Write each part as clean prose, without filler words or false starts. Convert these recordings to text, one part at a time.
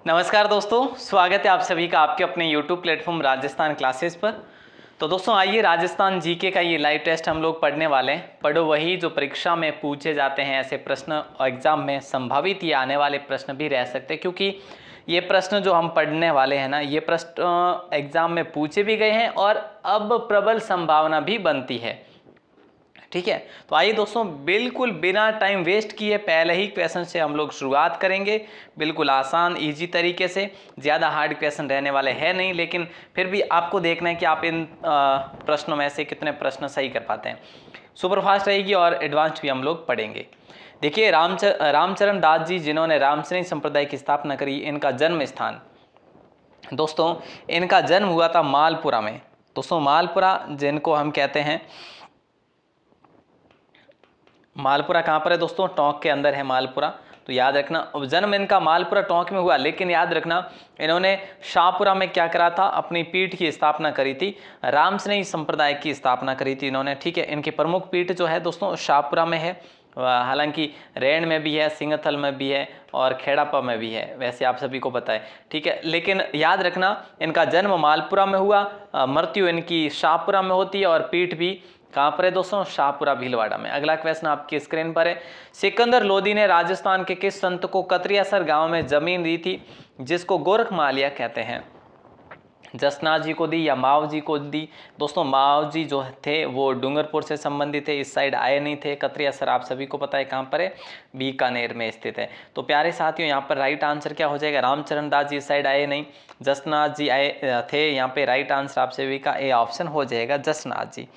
नमस्कार दोस्तों, स्वागत है आप सभी का आपके अपने YouTube प्लेटफॉर्म राजस्थान क्लासेस पर। तो दोस्तों आइए राजस्थान जीके का ये लाइव टेस्ट हम लोग पढ़ने वाले हैं। पढ़ो वही जो परीक्षा में पूछे जाते हैं, ऐसे प्रश्न एग्जाम में संभावित ये आने वाले प्रश्न भी रह सकते हैं, क्योंकि ये प्रश्न जो हम पढ़ने वाले हैं ना, ये प्रश्न एग्जाम में पूछे भी गए हैं और अब प्रबल संभावना भी बनती है। ठीक है, तो आइए दोस्तों बिल्कुल बिना टाइम वेस्ट किए पहले ही क्वेश्चन से हम लोग शुरुआत करेंगे। बिल्कुल आसान इजी तरीके से, ज़्यादा हार्ड क्वेश्चन रहने वाले हैं नहीं, लेकिन फिर भी आपको देखना है कि आप इन प्रश्नों में से कितने प्रश्न सही कर पाते हैं। सुपरफास्ट रहेगी और एडवांस भी हम लोग पढ़ेंगे। देखिए रामचरण दास जी, जिन्होंने रामसरणी संप्रदाय की स्थापना करी, इनका जन्म स्थान दोस्तों, इनका जन्म हुआ था मालपुरा में। दोस्तों मालपुरा जिनको हम कहते हैं, मालपुरा कहाँ पर है दोस्तों? टोंक के अंदर है मालपुरा। तो याद रखना, जन्म इनका मालपुरा टोंक में हुआ, लेकिन याद रखना इन्होंने शाहपुरा में क्या करा था? अपनी पीठ की स्थापना करी थी, रामसरणी संप्रदाय की स्थापना करी थी इन्होंने। ठीक है, इनकी प्रमुख पीठ जो है दोस्तों शाहपुरा में है, हालांकि रैण में भी है, सिंगथल में भी है और खेड़ापा में भी है, वैसे आप सभी को पता है। ठीक है, लेकिन याद रखना इनका जन्म मालपुरा में हुआ, मृत्यु इनकी शाहपुरा में होती है और पीठ भी कहाँ पर है दोस्तों? शाहपुरा भीलवाड़ा में। अगला क्वेश्चन आपकी स्क्रीन पर है। सिकंदर लोदी ने राजस्थान के किस संत को कतरियासर गांव में जमीन दी थी, जिसको गोरख मालिया कहते हैं? जसनाथ जी को दी या माव जी को दी? दोस्तों माव जी जो थे वो डूंगरपुर से संबंधित थे, इस साइड आए नहीं थे। कतरियासर आप सभी को पता है कहाँ पर है? बीकानेर में स्थित है। तो प्यारे साथियों, यहाँ पर राइट आंसर क्या हो जाएगा? रामचरण दास जी इस साइड आए नहीं, जसनाथ जी आए थे। यहाँ पे राइट आंसर आप सभी का ए ऑप्शन हो जाएगा, जसनाथ जी।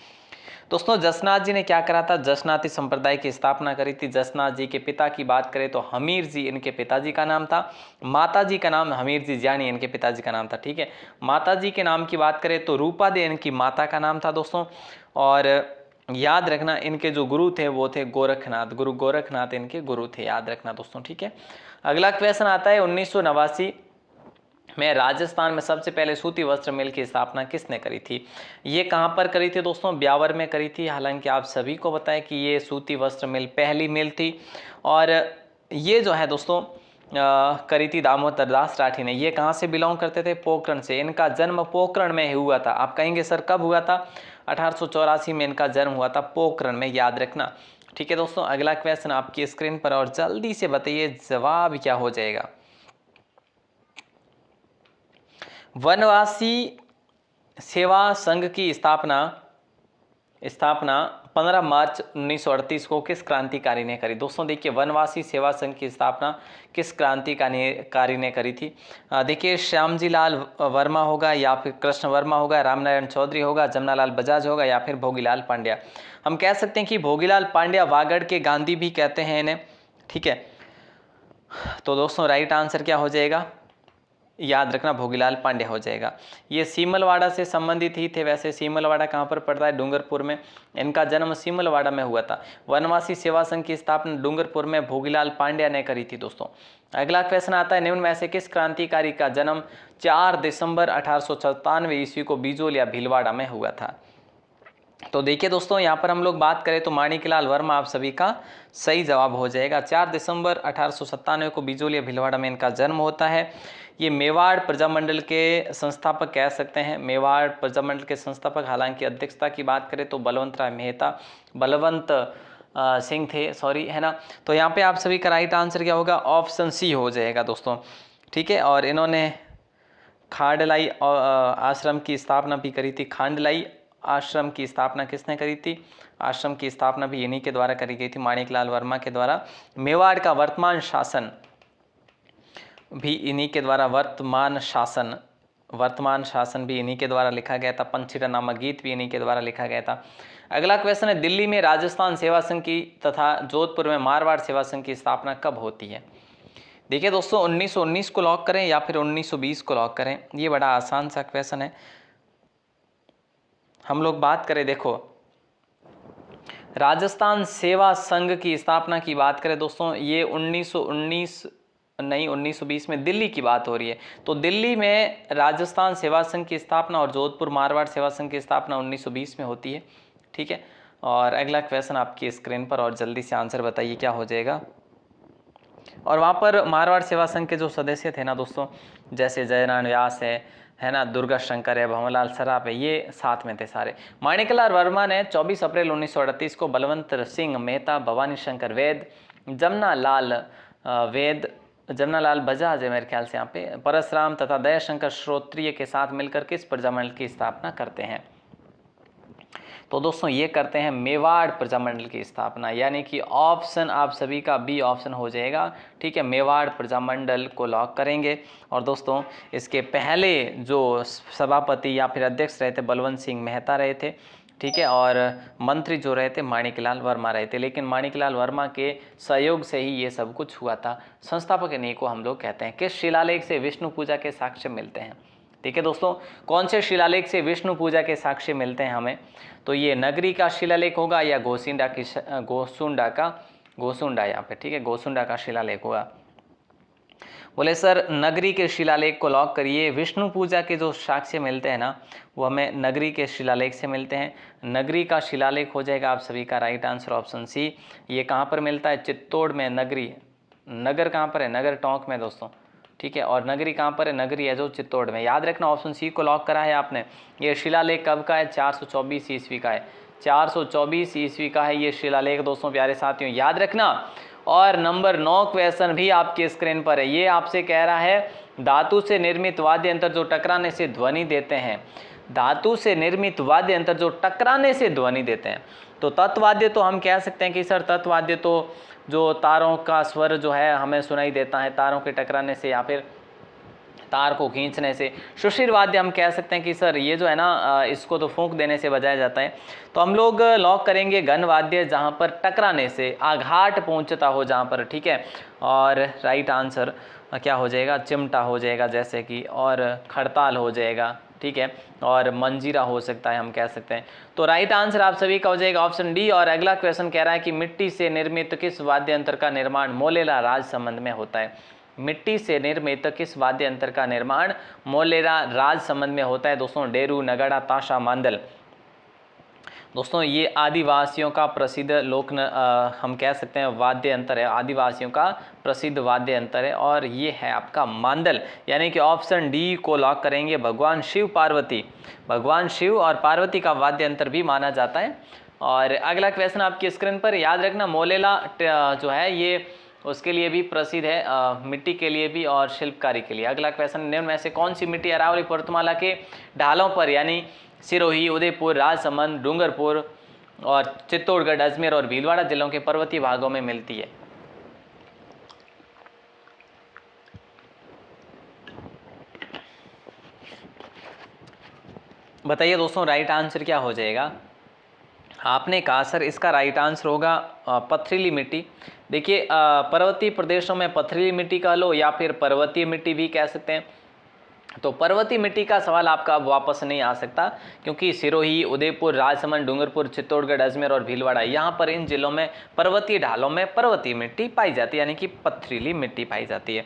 दोस्तों जसनाथ जी ने क्या करा था? जसनाती संप्रदाय की स्थापना करी थी। जसनाथ जी के पिता की बात करें तो हमीर जी इनके पिताजी का नाम था। माता जी का नाम हमीर जी जानी इनके पिताजी का नाम था। ठीक है, माता जी के नाम की बात करें तो रूपा दे इनकी माता का नाम था दोस्तों। और याद रखना इनके जो गुरु थे वो थे गोरखनाथ, गुरु गोरखनाथ इनके गुरु थे, याद रखना दोस्तों। ठीक है, अगला क्वेश्चन आता है 1989 में राजस्थान में सबसे पहले सूती वस्त्र मिल की स्थापना किसने करी थी? ये कहाँ पर करी थी दोस्तों? ब्यावर में करी थी। हालांकि आप सभी को पता है कि ये सूती वस्त्र मिल पहली मिल थी, और ये जो है दोस्तों करी थी दामोदर दास राठी ने। ये कहाँ से बिलोंग करते थे? पोखरण से। इनका जन्म पोखरण में हुआ था। आप कहेंगे सर कब हुआ था? 1884 में इनका जन्म हुआ था पोखरण में, याद रखना। ठीक है दोस्तों, अगला क्वेश्चन आपकी स्क्रीन पर, और जल्दी से बताइए जवाब क्या हो जाएगा। वनवासी सेवा संघ की स्थापना 15 मार्च 1938 को किस क्रांतिकारी ने करी? दोस्तों देखिए, वनवासी सेवा संघ की स्थापना किस क्रांतिकारी ने करी थी? देखिए, श्यामजी लाल वर्मा होगा, या फिर कृष्ण वर्मा होगा, रामनारायण चौधरी होगा, जमनालाल बजाज होगा, या फिर भोगीलाल पांड्या। हम कह सकते हैं कि भोगीलाल पांड्या, वागड़ के गांधी भी कहते हैं इन्हें। ठीक है, तो दोस्तों राइट आंसर क्या हो जाएगा? याद रखना भोगीलाल पांड्या हो जाएगा। ये सीमलवाड़ा से संबंधित ही थे। वैसे सीमलवाड़ा कहाँ पर पड़ता है? डूंगरपुर में। इनका जन्म सीमलवाड़ा में हुआ था। वनवासी सेवा संघ की स्थापना डूंगरपुर में भोगीलाल पांड्या ने करी थी दोस्तों। अगला क्वेश्चन आता है, निम्न में से किस क्रांतिकारी का जन्म 4 दिसंबर 1897 ईस्वी को बीजोल या भीलवाड़ा में हुआ था? तो देखिए दोस्तों, यहाँ पर हम लोग बात करें तो माणिकलाल वर्मा आप सभी का सही जवाब हो जाएगा। 4 दिसंबर 1897 को बीजोल या भीलवाड़ा में इनका जन्म होता है। ये मेवाड़ प्रजामंडल के संस्थापक कह सकते हैं, मेवाड़ प्रजामंडल के संस्थापक। हालांकि अध्यक्षता की बात करें तो बलवंत राय मेहता, बलवंत सिंह थे, सॉरी, है ना। तो यहाँ पे आप सभी का राइट आंसर क्या होगा? ऑप्शन सी हो जाएगा दोस्तों। ठीक है, और इन्होंने खांडलाई आश्रम की स्थापना भी करी थी। खांडलाई आश्रम की स्थापना किसने करी थी? आश्रम की स्थापना भी इन्हीं के द्वारा करी गई थी, माणिकलाल वर्मा के द्वारा। मेवाड़ का वर्तमान शासन भी इन्हीं के द्वारा, वर्तमान शासन भी इन्हीं के द्वारा लिखा गया था। पंचीरा नामक गीत भी इन्हीं के द्वारा लिखा गया था। अगला क्वेश्चन है, दिल्ली में राजस्थान सेवा संघ की तथा जोधपुर में मारवाड़ सेवा संघ की स्थापना कब होती है? देखिए दोस्तों, 1919 को लॉक करें या फिर 1920 को लॉक करें? ये बड़ा आसान सा क्वेश्चन है। हम लोग बात करें, देखो राजस्थान सेवा संघ की स्थापना की बात करें दोस्तों, ये 1919 नहीं 1920 में दिल्ली की बात हो रही है। तो दिल्ली में राजस्थान सेवा संघ की स्थापना और जोधपुर मारवाड़ सेवा संघ की स्थापना 1920 में होती है। ठीक है, और अगला क्वेश्चन आपकी स्क्रीन पर, और जल्दी से आंसर बताइए क्या हो जाएगा। और वहाँ पर मारवाड़ सेवा संघ के जो सदस्य थे ना दोस्तों, जैसे जयनारायण व्यास है ना, दुर्गा शंकर है, भंवरलाल सराफ है, ये साथ में थे सारे। माणिकलाल वर्मा ने 24 अप्रैल 1938 को बलवंत सिंह मेहता, भवानी शंकर वेद, जमना लाल बजाज है मेरे ख्याल से यहाँ पे, परसराम तथा दयाशंकर श्रोत्रिय के साथ मिलकर किस प्रजामंडल की स्थापना करते हैं? तो दोस्तों ये करते हैं मेवाड़ प्रजामंडल की स्थापना, यानी कि ऑप्शन आप सभी का बी ऑप्शन हो जाएगा। ठीक है, मेवाड़ प्रजामंडल को लॉक करेंगे। और दोस्तों इसके पहले जो सभापति या फिर अध्यक्ष रहे थे बलवंत सिंह मेहता रहे थे। ठीक है, और मंत्री जो रहे थे माणिकलाल वर्मा रहे थे, लेकिन माणिकलाल वर्मा के सहयोग से ही ये सब कुछ हुआ था। संस्थापक इन्हीं को हम लोग कहते हैं। किस शिलालेख से विष्णु पूजा के साक्ष्य मिलते हैं? ठीक है दोस्तों, कौन से शिलालेख से विष्णु पूजा के साक्ष्य मिलते हैं हमें? तो ये नगरी का शिलालेख होगा या गोसुंडा यहाँ पे। ठीक है, गोसुंडा का शिलालेख होगा। बोले सर नगरी के शिलालेख को लॉक करिए। विष्णु पूजा के जो साक्ष्य मिलते हैं ना, वो हमें नगरी के शिलालेख से मिलते हैं। नगरी का शिलालेख हो जाएगा आप सभी का राइट आंसर ऑप्शन सी। ये कहाँ पर मिलता है? चित्तौड़ में। नगरी, नगर कहाँ पर है? नगर टोंक में दोस्तों। ठीक है, और नगरी कहाँ पर है? नगरी है जो चित्तौड़ में। याद रखना ऑप्शन सी को लॉक करा है आपने। ये शिलालेख कब का है? 424 ईस्वी का है। 424 ईस्वी का है ये शिलालेख दोस्तों, प्यारे साथियों याद रखना। और नंबर 9 क्वेश्चन भी आपके स्क्रीन पर है। ये आपसे कह रहा है धातु से निर्मित वाद्य यंत्र जो टकराने से ध्वनि देते हैं। धातु से निर्मित वाद्य यंत्र जो टकराने से ध्वनि देते हैं। तो तत्वाद्य तो हम कह सकते हैं कि सर तत्वाद्य तो जो तारों का स्वर जो है हमें सुनाई देता है तारों के टकराने से या फिर तार को खींचने से। सुशील वाद्य हम कह सकते हैं कि सर ये जो है ना इसको तो फूंक देने से बजाया जाता है। तो हम लोग लॉक करेंगे घन वाद्य जहाँ पर टकराने से आघात पहुँचता हो जहाँ पर। ठीक है, और राइट आंसर क्या हो जाएगा? चिमटा हो जाएगा जैसे कि, और खड़ताल हो जाएगा। ठीक है, और मंजीरा हो सकता है हम कह सकते हैं। तो राइट आंसर आप सभी का हो जाएगा ऑप्शन डी। और अगला क्वेश्चन कह रहा है कि मिट्टी से निर्मित किस वाद्य यंत्र का निर्माण मोलेला राज संबंध में होता है? मिट्टी से निर्मित किस वाद्य यंत्र का निर्माण मोलेरा राज संबंध में होता है? दोस्तों डेरू, नगाड़ा, ताशा, मांदल। दोस्तों ये आदिवासियों का प्रसिद्ध हम कह सकते हैं वाद्य यंत्र है, आदिवासियों का प्रसिद्ध वाद्य यंत्र है, और ये है आपका मांदल। यानी कि ऑप्शन डी को लॉक करेंगे। भगवान शिव और पार्वती का वाद्य यंत्र भी माना जाता है। और अगला क्वेश्चन आपकी स्क्रीन पर, याद रखना मोलेला जो है ये उसके लिए भी प्रसिद्ध है, मिट्टी के लिए भी और शिल्पकारी के लिए। अगला क्वेश्चन, निम्न में से कौन सी मिट्टी अरावली पर्वतमाला के ढालों पर यानी सिरोही, उदयपुर, राजसमंद, डूंगरपुर और चित्तौड़गढ़, अजमेर और भीलवाड़ा जिलों के पर्वतीय भागों में मिलती है? बताइए दोस्तों राइट आंसर क्या हो जाएगा? आपने कहा सर इसका राइट आंसर होगा पथरीली मिट्टी। देखिए पर्वतीय प्रदेशों में पथरीली मिट्टी कह लो या फिर पर्वतीय मिट्टी भी कह सकते हैं। तो पर्वतीय मिट्टी का सवाल आपका अब वापस नहीं आ सकता, क्योंकि सिरोही, उदयपुर, राजसमंद, डूंगरपुर, चित्तौड़गढ़, अजमेर और भीलवाड़ा, यहाँ पर इन जिलों में पर्वतीय ढालों में पर्वतीय मिट्टी पाई जाती है, यानी कि पथरीली मिट्टी पाई जाती है।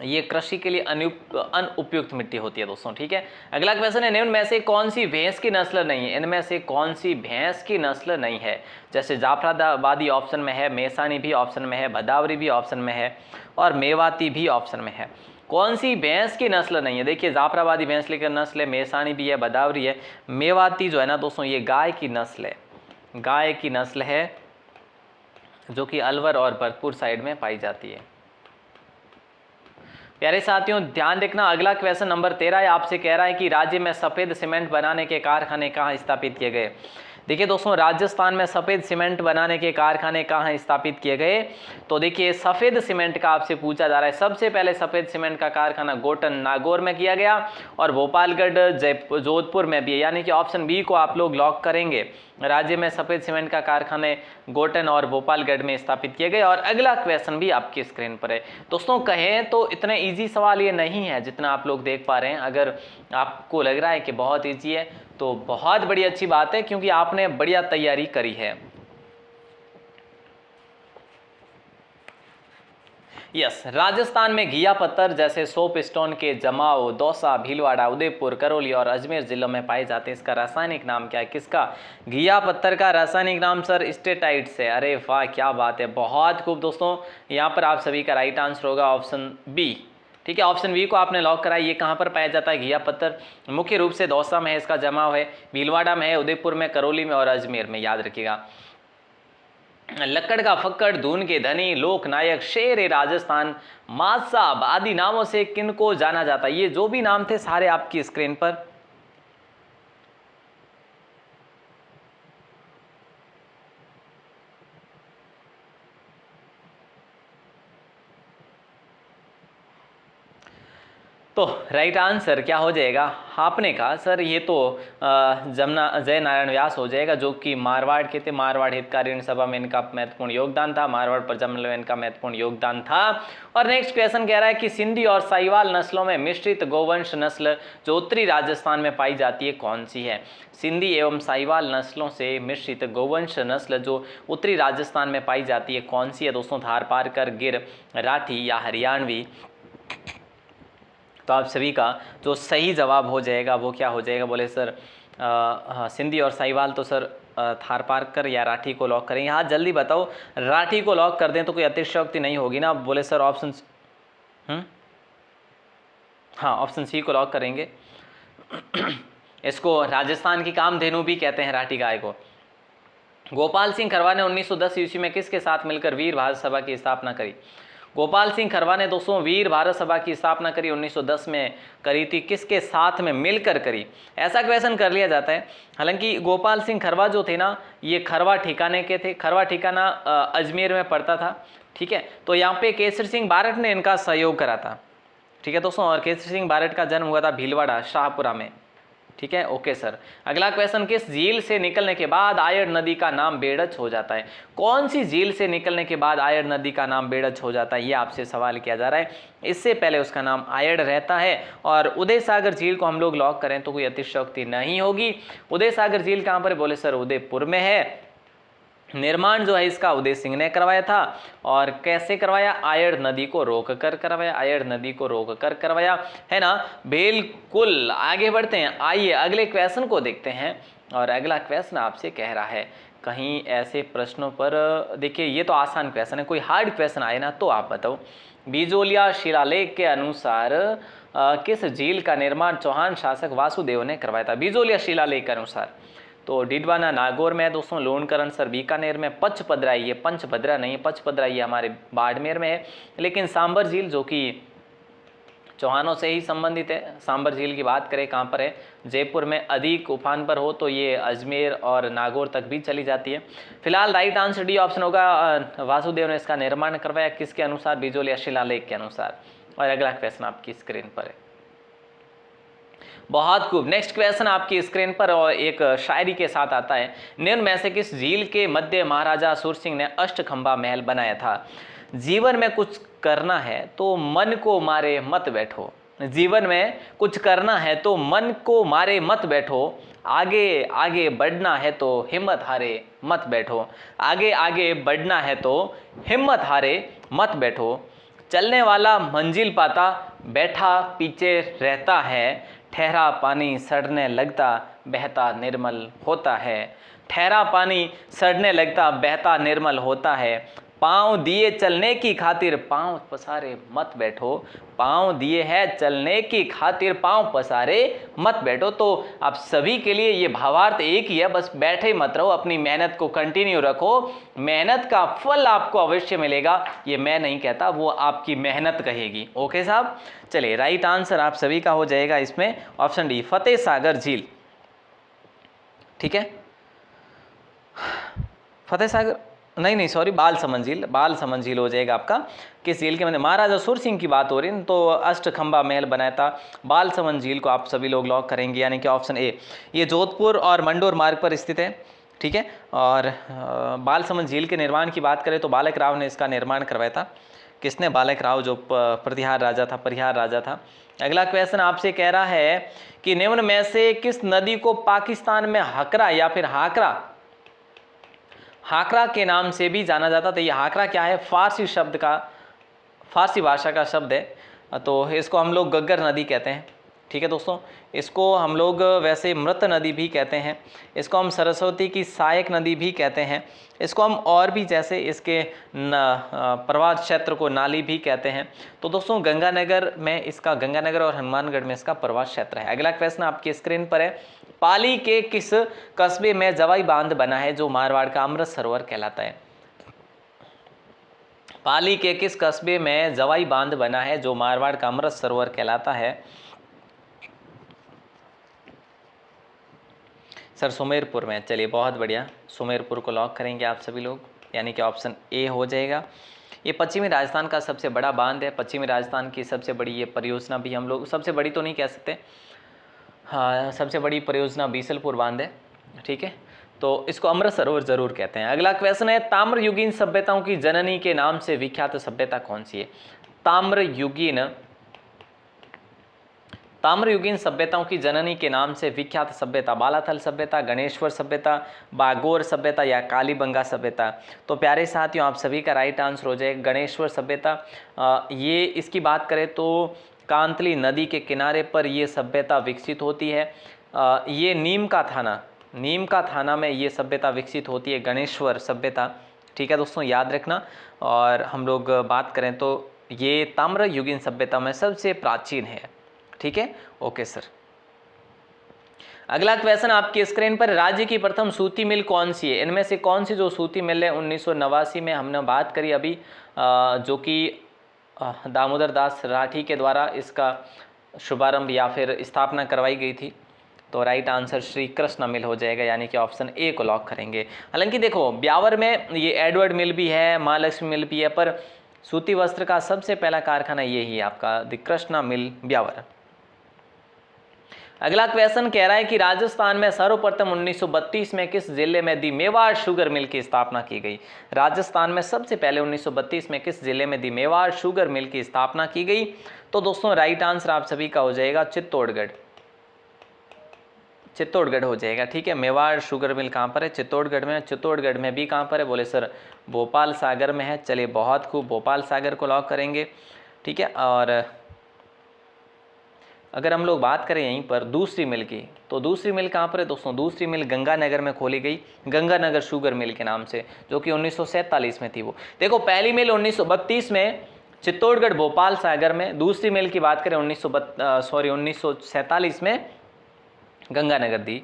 ये कृषि के लिए अनुपयुक्त मिट्टी होती है दोस्तों। ठीक है, अगला क्वेश्चन है, निम्न में से कौन सी भैंस की नस्ल नहीं है? इनमें से कौन सी भैंस की नस्ल नहीं है? जैसे जाफराबादी ऑप्शन में है, मेसानी भी ऑप्शन में है, भदावरी भी ऑप्शन में है और मेवाती भी ऑप्शन में है। कौन सी भैंस की नस्ल नहीं है? देखिए जाफराबादी भैंस की नस्ल है, मेसानी भी है, भदावरी है, मेवाती जो है ना दोस्तों ये गाय की नस्ल है। गाय की नस्ल है जो कि अलवर और भरतपुर साइड में पाई जाती है। प्यारे साथियों ध्यान रखना, अगला क्वेश्चन नंबर 13 आपसे कह रहा है कि राज्य में सफेद सीमेंट बनाने के कारखाने कहाँ स्थापित किए गए? देखिए दोस्तों राजस्थान में सफ़ेद सीमेंट बनाने के कारखाने कहाँ स्थापित किए गए? तो देखिए सफ़ेद सीमेंट का आपसे पूछा जा रहा है। सबसे पहले सफ़ेद सीमेंट का कारखाना गोटन नागौर में किया गया और भोपालगढ़ जोधपुर में भी है, यानी कि ऑप्शन बी को आप लोग लॉक करेंगे। राज्य में सफ़ेद सीमेंट का कारखाने गोटन और भोपालगढ़ में स्थापित किए गए। और अगला क्वेश्चन भी आपकी स्क्रीन पर है। दोस्तों कहें तो इतना ईजी सवाल ये नहीं है जितना आप लोग देख पा रहे हैं। अगर आपको लग रहा है कि बहुत ईजी है तो बहुत बड़ी अच्छी बात है, क्योंकि आपने बढ़िया तैयारी करी है। यस, राजस्थान में घिया पत्थर जैसे सोप स्टोन के जमाव दौसा, भीलवाड़ा, उदयपुर, करौली और अजमेर जिलों में पाए जाते हैं। इसका रासायनिक नाम क्या है? किसका? घिया पत्थर का रासायनिक नाम सर स्टेटाइट से। अरे वाह, क्या बात है, बहुत खूब दोस्तों। यहाँ पर आप सभी का राइट आंसर होगा ऑप्शन बी। ठीक है, ऑप्शन बी को आपने लॉक करा। ये कहाँ पर पाया जाता है घिया पत्थर? मुख्य रूप से दौसा में है इसका जमाव है, भीलवाड़ा में है, उदयपुर में, करौली में और अजमेर में, याद रखिएगा। लक्कड़ का फक्कड़, धून के धनी, लोक नायक, शेर ए राजस्थान, माज साहब आदि नामों से किनको जाना जाता है? ये जो भी नाम थे सारे आपकी स्क्रीन पर। तो राइट आंसर क्या हो जाएगा? आपने कहा सर ये तो जमुना जय नारायण व्यास हो जाएगा, जो कि मारवाड़ के थे। मारवाड़ हितकारिणी सभा में इनका महत्वपूर्ण योगदान था, मारवाड़ प्रजनन में इनका महत्वपूर्ण योगदान था। और नेक्स्ट क्वेश्चन कह रहा है कि सिंधी और साहिवाल नस्लों में मिश्रित गोवंश नस्ल जो उत्तरी राजस्थान में पाई जाती है कौन सी है? सिंधी एवं साहिवाल नस्लों से मिश्रित गोवंश नस्ल जो उत्तरी राजस्थान में पाई जाती है कौन सी है दोस्तों? थारपारकर, गिर, राठी या हरियाणवी? तो आप सभी का जो सही जवाब हो जाएगा वो क्या हो जाएगा? बोले सर सिंधी और साहिवाल। तो सर थारपारकर या राठी को लॉक करेंगे? हाँ जल्दी बताओ, राठी को लॉक कर दें तो कोई अतिशयोक्ति नहीं होगी ना। बोले सर ऑप्शन हाँ ऑप्शन सी को लॉक करेंगे। इसको राजस्थान की कामधेनु भी कहते हैं राठी गाय को। गोपाल सिंह खरवा ने 1910 ईस्वी में किसके साथ मिलकर वीर भारत सभा की स्थापना करी? गोपाल सिंह खरवा ने दोस्तों वीर भारत सभा की स्थापना करी 1910 में करी थी। किसके साथ में मिलकर करी? ऐसा क्वेश्चन कर लिया जाता है। हालांकि गोपाल सिंह खरवा जो थे ना, ये खरवा ठिकाने के थे। खरवा ठिकाना अजमेर में पड़ता था। ठीक है, तो यहाँ पे केसरी सिंह बारट ने इनका सहयोग करा था। ठीक है दोस्तों, और केसरी सिंह बारट का जन्म हुआ था भीलवाड़ा शाहपुरा में। ठीक है, ओके सर। अगला क्वेश्चन, किस झील से निकलने के बाद आयड़ नदी का नाम बेड़च हो जाता है? कौन सी झील से निकलने के बाद आयड़ नदी का नाम बेड़च हो जाता है, ये आपसे सवाल किया जा रहा है। इससे पहले उसका नाम आयड़ रहता है। और उदय सागर झील को हम लोग लॉक करें तो कोई अतिशयोक्ति नहीं होगी। उदय सागर झील कहाँ पर? बोले सर उदयपुर में है। निर्माण जो है इसका उदय सिंह ने करवाया था। और कैसे करवाया? आयड़ नदी को रोक कर करवाया। आयड़ नदी को रोक कर करवाया, है ना। बिल्कुल, आगे बढ़ते हैं। आइए अगले क्वेश्चन को देखते हैं। और अगला क्वेश्चन आपसे कह रहा है, कहीं ऐसे प्रश्नों पर देखिए, ये तो आसान क्वेश्चन है, कोई हार्ड क्वेश्चन आए ना तो आप बताओ। बिजोलिया शिलालेख के अनुसार किस झील का निर्माण चौहान शासक वासुदेव ने करवाया था? बिजोलिया शिलालेख के अनुसार तो डिडवाना नागौर में है दोस्तों, लोनकरण सर बीकानेर में, पचपदरा, ये पंचभद्रा नहीं है, पचपदरा ये हमारे बाड़मेर में है। लेकिन सांबर झील जो कि चौहानों से ही संबंधित है, सांबर झील की बात करें कहाँ पर है? जयपुर में। अधिक उफान पर हो तो ये अजमेर और नागौर तक भी चली जाती है। फिलहाल राइट आंसर डी ऑप्शन होगा, वासुदेव ने इसका निर्माण करवाया। किसके अनुसार? बिजोलिया शिलालेख के अनुसार। और अगला क्वेश्चन आपकी स्क्रीन पर है। बहुत खूब। नेक्स्ट क्वेश्चन आपकी स्क्रीन पर और एक शायरी के साथ आता है। निम्न में से किस झील के मध्य महाराजा सुरसिंह ने अष्टखंबा महल बनाया था? जीवन में कुछ करना है तो मन को मारे मत बैठो। जीवन में कुछ करना है तो मन को मारे मत बैठो। आगे आगे बढ़ना है तो हिम्मत हारे मत बैठो। आगे आगे बढ़ना है तो हिम्मत हारे मत बैठो। चलने वाला मंजिल पाता, बैठा पीछे रहता है। ठहरा पानी सड़ने लगता, बहता निर्मल होता है। ठहरा पानी सड़ने लगता, बहता निर्मल होता है। पाँव दिए चलने की खातिर पाँव पसारे मत बैठो। पाँव दिए है चलने की खातिर पाँव पसारे मत बैठो। तो आप सभी के लिए ये भावार्थ एक ही है, बस बैठे मत रहो, अपनी मेहनत को कंटिन्यू रखो। मेहनत का फल आपको अवश्य मिलेगा। ये मैं नहीं कहता, वो आपकी मेहनत कहेगी। ओके साहब, चलिए राइट आंसर आप सभी का हो जाएगा इसमें ऑप्शन डी, फतेह सागर झील। ठीक है, फतेह सागर नहीं सॉरी, बालसमंद झील। बालसमंद झील हो जाएगा आपका। किस झील के मैंने महाराजा सुरसिंह की बात हो रही है तो अष्टखंबा महल बनाया था। बालसमंद झील को आप सभी लोग लॉक करेंगे, यानी कि ऑप्शन ए। ये जोधपुर और मंडोर मार्ग पर स्थित है। ठीक है, और बालसमंद झील के निर्माण की बात करें तो बालक राव ने इसका निर्माण करवाया था। किसने? बालक राव, जो परिहार राजा था। अगला क्वेश्चन आपसे कह रहा है कि निम्न में से किस नदी को पाकिस्तान में हकरा या फिर हाकरा के नाम से भी जाना जाता? तो ये हाकरा क्या है? फारसी फारसी भाषा का शब्द है, तो इसको हम लोग गग्गर नदी कहते हैं। ठीक है दोस्तों, इसको हम लोग वैसे मृत नदी भी कहते हैं, इसको हम सरस्वती की सहायक नदी भी कहते हैं, इसको हम और भी जैसे इसके प्रवाह क्षेत्र को नाली भी कहते हैं। तो दोस्तों गंगानगर में इसका, गंगानगर और हनुमानगढ़ में इसका प्रवाह क्षेत्र है। अगला क्वेश्चन आपकी स्क्रीन पर है, पाली के किस कस्बे में जवाई बांध बना है जो मारवाड़ का अमृत सरोवर कहलाता है? पाली के किस कस्बे में जवाई बांध बना है जो मारवाड़ का अमृत सरोवर कहलाता है? सर सुमेरपुर में। चलिए बहुत बढ़िया, सुमेरपुर को लॉक करेंगे आप सभी लोग, यानी कि ऑप्शन ए हो जाएगा। ये पश्चिमी राजस्थान का सबसे बड़ा बांध है, पश्चिमी राजस्थान की सबसे बड़ी ये परियोजना भी हम लोग, सबसे बड़ी तो नहीं कह सकते, हाँ सबसे बड़ी परियोजना बीसलपुर बांध है। ठीक है, तो इसको अमृत सरोवर जरूर कहते हैं। अगला क्वेश्चन है, ताम्रयुगीन सभ्यताओं की जननी के नाम से विख्यात सभ्यता कौन सी है? ताम्रयुगीन सभ्यताओं की जननी के नाम से विख्यात सभ्यता, बालाथल सभ्यता, गणेश्वर सभ्यता, बागोर सभ्यता या कालीबंगा सभ्यता? तो प्यारे साथियों आप सभी का राइट आंसर हो जाएगा गणेश्वर सभ्यता। ये इसकी बात करें तो कांतली नदी के किनारे पर ये सभ्यता विकसित होती है। ये नीम का थाना में ये सभ्यता विकसित होती है, गणेश्वर सभ्यता। ठीक है दोस्तों, याद रखना। और हम लोग बात करें तो ये ताम्रयुगीन सभ्यता में सबसे प्राचीन है। ठीक है, ओके सर। अगला क्वेश्चन आपकी स्क्रीन पर, राज्य की प्रथम सूती मिल कौन सी है? इनमें से कौन सी जो सूती मिल है 1989 में हमने बात करी अभी, जो कि दामोदर दास राठी के द्वारा इसका शुभारंभ या फिर स्थापना करवाई गई थी। तो राइट आंसर श्री कृष्ण मिल हो जाएगा, यानी कि ऑप्शन ए को लॉक करेंगे। हालांकि देखो ब्यावर में ये एडवर्ड मिल भी है, महालक्ष्मी मिल भी है, पर सूती वस्त्र का सबसे पहला कारखाना ये ही है आपका द कृष्णा मिल ब्यावर। अगला क्वेश्चन कह रहा है कि राजस्थान में सर्वप्रथम 1932 में किस जिले में दी मेवाड़ शुगर मिल की स्थापना की गई? राजस्थान में सबसे पहले 1932 में किस जिले में दी मेवाड़ शुगर मिल की स्थापना की गई? तो दोस्तों राइट आंसर आप सभी का हो जाएगा चित्तौड़गढ़ हो जाएगा। ठीक है, मेवाड़ शुगर मिल कहाँ पर है? चित्तौड़गढ़ में। चित्तौड़गढ़ में भी कहाँ पर है? बोले सर भोपाल सागर में है। चलिए बहुत खूब, भोपाल सागर को लॉक करेंगे। ठीक है, और अगर हम लोग बात करें यहीं पर दूसरी मिल की, तो दूसरी मिल कहाँ पर है दोस्तों? दूसरी मिल गंगानगर में खोली गई, गंगानगर शुगर मिल के नाम से, जो कि 1947 में थी वो। देखो पहली मिल 1932 में चित्तौड़गढ़ भोपाल सागर में, दूसरी मिल की बात करें 1947 में गंगानगर दी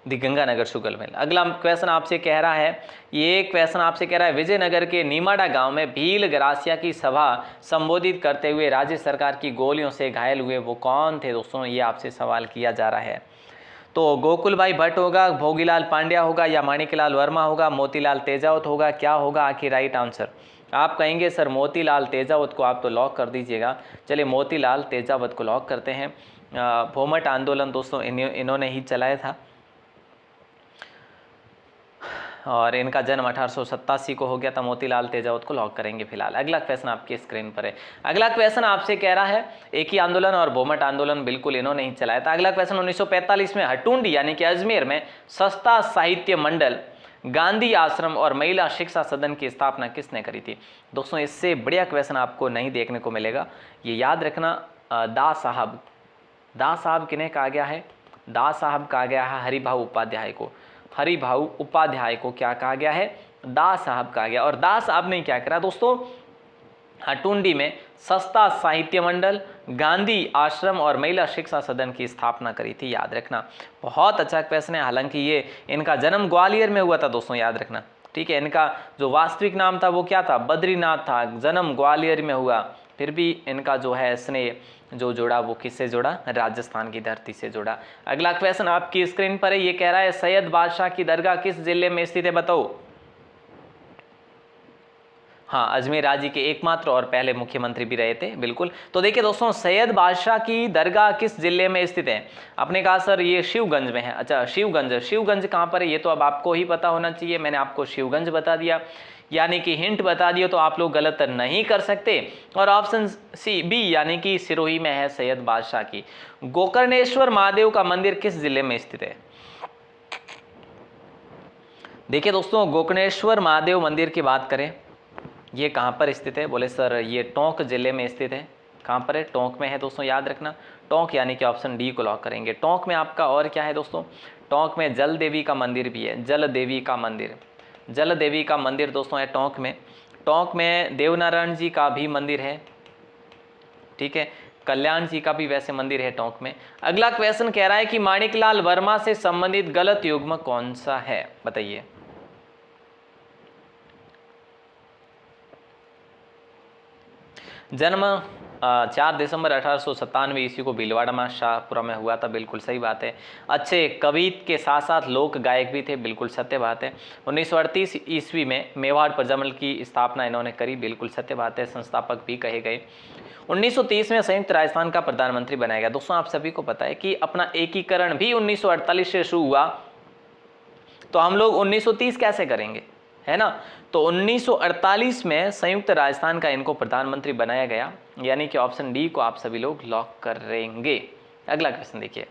गंगानगर शुगर मिल। अगला क्वेश्चन आपसे कह रहा है, ये क्वेश्चन आपसे कह रहा है, विजयनगर के नीमाड़ा गांव में भील गरासिया की सभा संबोधित करते हुए राज्य सरकार की गोलियों से घायल हुए वो कौन थे? दोस्तों ये आपसे सवाल किया जा रहा है। तो गोकुल भाई भट्ट होगा, भोगीलाल पांड्या होगा, या माणिकलाल वर्मा होगा, मोतीलाल तेजावत होगा, क्या होगा आखिर राइट आंसर? आप कहेंगे सर मोतीलाल तेजावत को आप तो लॉक कर दीजिएगा। चलिए मोतीलाल तेजावत को लॉक करते हैं। भोमट आंदोलन दोस्तों इन्होंने ही चलाया था और इनका जन्म 1887 को हो गया था। मोतीलाल तेजावत को लॉक करेंगे फिलहाल। अगला क्वेश्चन आपकी स्क्रीन पर है। अगला क्वेश्चन आपसे कह रहा है, एक ही आंदोलन और भोमट आंदोलन बिल्कुल इन्होंने ही चलाया था। अगला क्वेश्चन 1945 में हटुंडी यानी कि अजमेर में सस्ता साहित्य मंडल, गांधी आश्रम और महिला शिक्षा सदन की स्थापना किसने करी थी? दोस्तों इससे बढ़िया क्वेश्चन आपको नहीं देखने को मिलेगा, ये याद रखना। दा साहब किन्हें कहा गया है? दा साहब कहा गया है हरिभाऊ उपाध्याय को। हरिभाऊ उपाध्याय को क्या कहा गया है? दा साहब कहा गया। और दा साहब ने क्या करा दोस्तों? हटुंडी में सस्ता साहित्य मंडल, गांधी आश्रम और महिला शिक्षा सदन की स्थापना करी थी, याद रखना। बहुत अच्छा क्वेश्चन है। हालांकि ये इनका जन्म ग्वालियर में हुआ था दोस्तों, याद रखना। ठीक है, इनका जो वास्तविक नाम था वो क्या था? बद्रीनाथ था। जन्म ग्वालियर में हुआ, फिर भी इनका जो है स्नेह जो जोड़ा वो किससे जोड़ा? राजस्थान की धरती से जोड़ा। अगला क्वेश्चन आपकी स्क्रीन पर है, ये कह रहा है सैयद बादशाह की दरगाह किस जिले में स्थित है? बताओ। हाँ, अजमेर राज्य के एकमात्र और पहले मुख्यमंत्री भी रहे थे, बिल्कुल। तो देखिए दोस्तों, सैयद बादशाह की दरगाह किस जिले में स्थित है? आपने कहा सर ये शिवगंज में है। अच्छा, शिवगंज कहाँ पर है? ये तो अब आपको ही पता होना चाहिए। मैंने आपको शिवगंज बता दिया, यानी कि हिंट बता दिया, तो आप लोग गलत नहीं कर सकते। और ऑप्शन सी बी यानी कि सिरोही में है सैयद बादशाह की। गोकर्णेश्वर महादेव का मंदिर किस जिले में स्थित है? देखिए दोस्तों, गोकर्णेश्वर महादेव मंदिर की बात करें ये कहाँ पर स्थित है? बोले सर ये टोंक जिले में स्थित है। कहाँ पर है? टोंक में है दोस्तों, याद रखना। टोंक यानी कि ऑप्शन डी को लॉक करेंगे। टोंक में आपका और क्या है दोस्तों? टोंक में जल देवी का मंदिर भी है। जल देवी का मंदिर, जल देवी का मंदिर दोस्तों है टोंक में। टोंक में देवनारायण जी का भी मंदिर है, ठीक है। कल्याण जी का भी वैसे मंदिर है टोंक में। अगला क्वेश्चन कह रहा है कि माणिकलाल वर्मा से संबंधित गलत युग्म कौन सा है? बताइए। जन्म 4 दिसंबर 1897 ईस्वी को भीलवाड़ा में शाहपुरा में हुआ था, बिल्कुल सही बात है। अच्छे कवि के साथ साथ लोक गायक भी थे, बिल्कुल सत्य बात है। 1938 ईस्वी में मेवाड़ प्रजमल की स्थापना इन्होंने करी, बिल्कुल सत्य बात है, संस्थापक भी कहे गए। 1930 में संयुक्त राजस्थान का प्रधानमंत्री बनाया गया। दोस्तों आप सभी को पता है कि अपना एकीकरण भी 1948 से शुरू हुआ, तो हम लोग 1930 कैसे करेंगे, है ना? तो 1948 में संयुक्त राजस्थान का इनको प्रधानमंत्री बनाया गया, यानी कि ऑप्शन डी को आप सभी लोग लॉक करेंगे। अगला क्वेश्चन देखिए।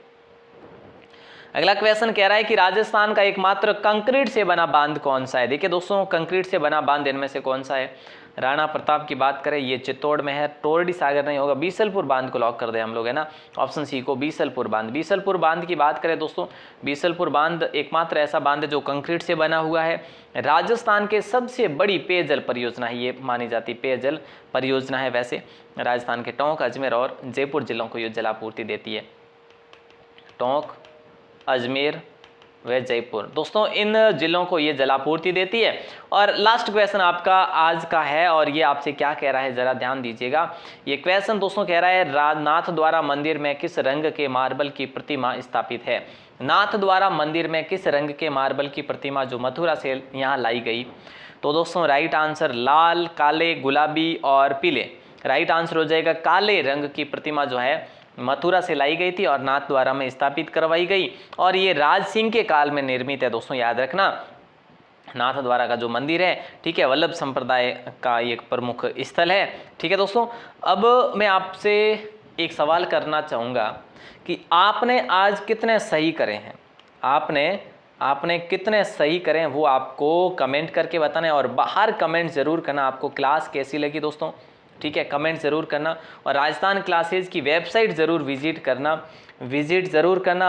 अगला क्वेश्चन कह रहा है कि राजस्थान का एकमात्र कंक्रीट से बना बांध कौन सा है? देखिए दोस्तों, कंक्रीट से बना बांध इनमें से कौन सा है? राणा प्रताप की बात करें, ये चित्तौड़ में है। टोरडी सागर नहीं होगा, बीसलपुर बांध को लॉक कर दे हम लोग, है ना, ऑप्शन सी को, बीसलपुर बांध। बीसलपुर बांध की बात करें दोस्तों, बीसलपुर बांध एकमात्र ऐसा बांध है जो कंक्रीट से बना हुआ है। राजस्थान के सबसे बड़ी पेयजल परियोजना है ये मानी जाती, पेयजल परियोजना है। वैसे राजस्थान के टोंक, अजमेर और जयपुर जिलों को ये जलापूर्ति देती है। टोंक, अजमेर व जयपुर, दोस्तों इन जिलों को ये जलापूर्ति देती है। और लास्ट क्वेश्चन आपका आज का है, और ये आपसे क्या कह रहा है जरा ध्यान दीजिएगा। ये क्वेश्चन दोस्तों कह रहा है नाथ द्वारा मंदिर में किस रंग के मार्बल की प्रतिमा स्थापित है? नाथ द्वारा मंदिर में किस रंग के मार्बल की प्रतिमा जो मथुरा से यहाँ लाई गई? तो दोस्तों राइट आंसर लाल, काले, गुलाबी और पीले। राइट आंसर हो जाएगा काले रंग की प्रतिमा जो है मथुरा से लाई गई थी और नाथ द्वारा में स्थापित करवाई गई, और ये राज सिंह के काल में निर्मित है। दोस्तों याद रखना, नाथ द्वारा का जो मंदिर है, ठीक है, वल्लभ संप्रदाय का एक प्रमुख स्थल है। ठीक है दोस्तों, अब मैं आपसे एक सवाल करना चाहूँगा कि आपने आज कितने सही करे हैं? आपने कितने सही करें वो आपको कमेंट करके बताना है, और बाहर कमेंट ज़रूर करना आपको क्लास कैसी लगी दोस्तों, ठीक है, कमेंट ज़रूर करना। और राजस्थान क्लासेज की वेबसाइट ज़रूर विजिट करना,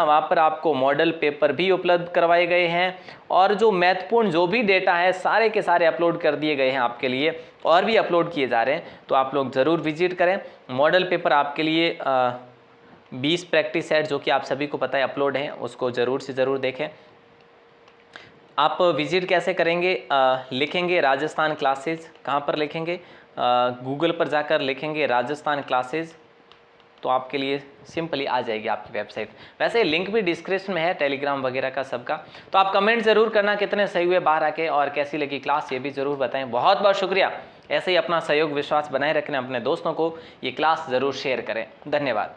वहाँ पर आपको मॉडल पेपर भी उपलब्ध करवाए गए हैं, और जो महत्वपूर्ण जो भी डेटा है सारे के सारे अपलोड कर दिए गए हैं आपके लिए, और भी अपलोड किए जा रहे हैं, तो आप लोग ज़रूर विजिट करें। मॉडल पेपर आपके लिए 20 प्रैक्टिस सेट जो कि आप सभी को पता है अपलोड हैं, उसको ज़रूर से ज़रूर देखें। आप विजिट कैसे करेंगे? लिखेंगे राजस्थान क्लासेज, कहाँ पर लिखेंगे? गूगल पर जाकर लिखेंगे राजस्थान क्लासेज, तो आपके लिए सिंपली आ जाएगी आपकी वेबसाइट। वैसे लिंक भी डिस्क्रिप्शन में है टेलीग्राम वगैरह का सबका। तो आप कमेंट ज़रूर करना कितने सही हुए बाहर आके, और कैसी लगी क्लास ये भी ज़रूर बताएं। बहुत बहुत शुक्रिया। ऐसे ही अपना सहयोग विश्वास बनाए रखना, अपने दोस्तों को ये क्लास ज़रूर शेयर करें। धन्यवाद।